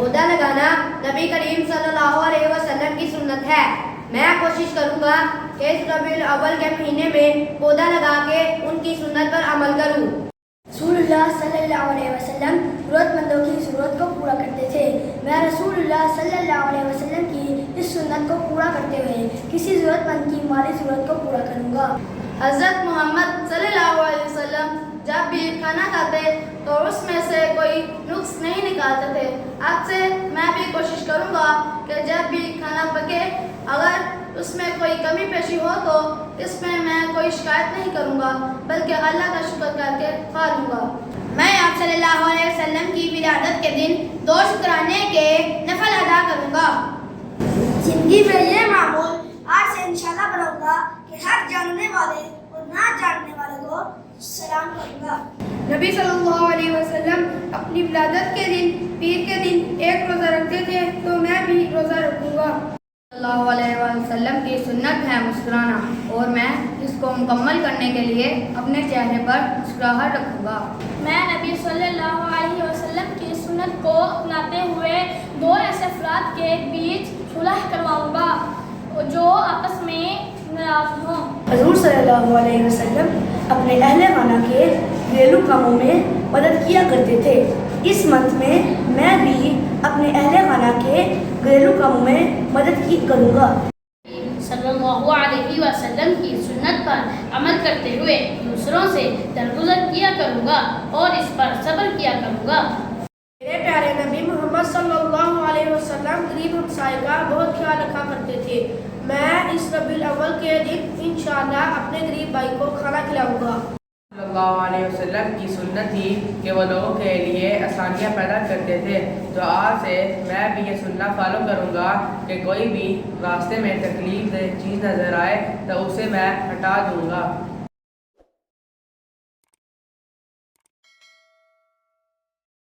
پودا لگانا نبی کریم صلی اللہ علیہ وسلم کی سنت ہے۔ میں کوشش کروں گا کہ اس ربیع الاول کے مہینے میں پودا لگا کے ان کی سنت پر عمل کروں۔ رسول اللہ صلی اللہ علیہ وسلم ضرورت مندوں کی ضرورت کو پورا کرتے تھے۔ میں رسول اللہ صلی اللہ علیہ وسلم کی اس سنت کو پورا کرتے ہوئے کسی ضرورت مند کی مالی ضرورت کو پورا کروں گا۔ حضرت محمد صلی اللہ علیہ وسلم جب بھی کھانا کھاتے تو اس میں سے کوئی نقص نہیں نکالتے تھے۔ اب سے میں بھی کوشش کروں گا کہ جب بھی کھانا پکے اگر اس میں کوئی کمی پیشی ہو تو اس میں کوئی شکایت نہیں کروں گا بلکہ اللہ کا شکر کر کے کھا لوں گا۔ میں آپ صلی اللہ علیہ وسلم کی ولادت کے دن 2 شکرانے کے نفل ادا کروں گا۔ زندگی میں یہ معمول آج سے انشاءاللہ بناؤں گا کہ ہر جاننے والے اور نہ جاننے والے کو سلام کروں گا۔ نبی صلی اللہ علیہ وسلم اپنی ولادت کے دن پیر کے دن ایک روزہ رکھتے تھے تو میں بھی روزہ رکھوں گا۔ صلی اللہ علیہ وسلم کی سنت ہے مسکرانا اور میں اس کو مکمل کرنے کے لیے اپنے چہرے پر مسکراہٹ رکھوں گا۔ میں نبی صلی اللہ علیہ وسلم کی سنت کو اپناتے ہوئے 2 ایسے افراد کے بیچ صلح کرواؤں گا جو آپس میں ناراض ہوں۔ حضور صلی اللہ علیہ وسلم اپنے اہل خانہ کے گھریلو کاموں میں مدد کیا کرتے تھے۔ اس منتھ میں بھی اپنے اہل خانہ کے گھریلو کاموں میں مدد کروں گا۔ صلی اللہ علیہ وسلم کی سنت پر عمل کرتے ہوئے دوسروں سے درگزر کیا کروں گا اور اس پر صبر کیا کروں گا۔ میرے پیارے نبی محمد صلی اللہ علیہ وسلم غریب ہمسائے کا بہت خیال رکھا کرتے تھے۔ میں اس ربیع الاول کے دن انشاءاللہ اپنے غریب بھائی کو کھانا کھلاؤں گا۔ صلی اللہ علیہ وسلم کی سنت تھی کہ وہ لوگوں کے لیے آسانیاں پیدا کرتے تھے، تو آج سے میں بھی یہ سنت فالو کروں گا کہ کوئی بھی راستے میں تکلیف دہ چیز نظر آئے تو اسے میں ہٹا دوں گا۔